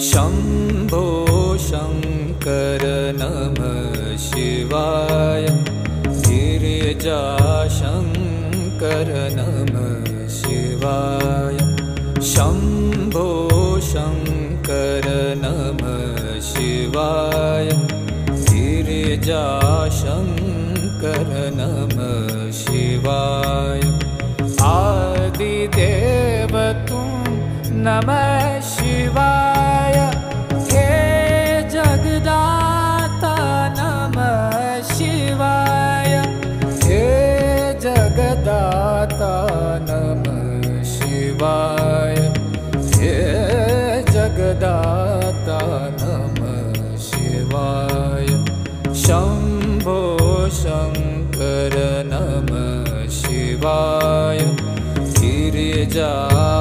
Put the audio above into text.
शम्भो शङ्कर नमः शिवाय गिरिजाशङ्कर नमः शिवाय शम्भो शङ्कर नमः शिवाय गिरिजाशङ्कर नमः शिवाय आदिदेव तुम नमः शिवाय हे जगदाता नमः शिवाय हे जगदाता नमः शिवाय हे जगदाता नमः शिवाय शम्भो शङ्कर नमः शिवाय गिरिजाशङ्कर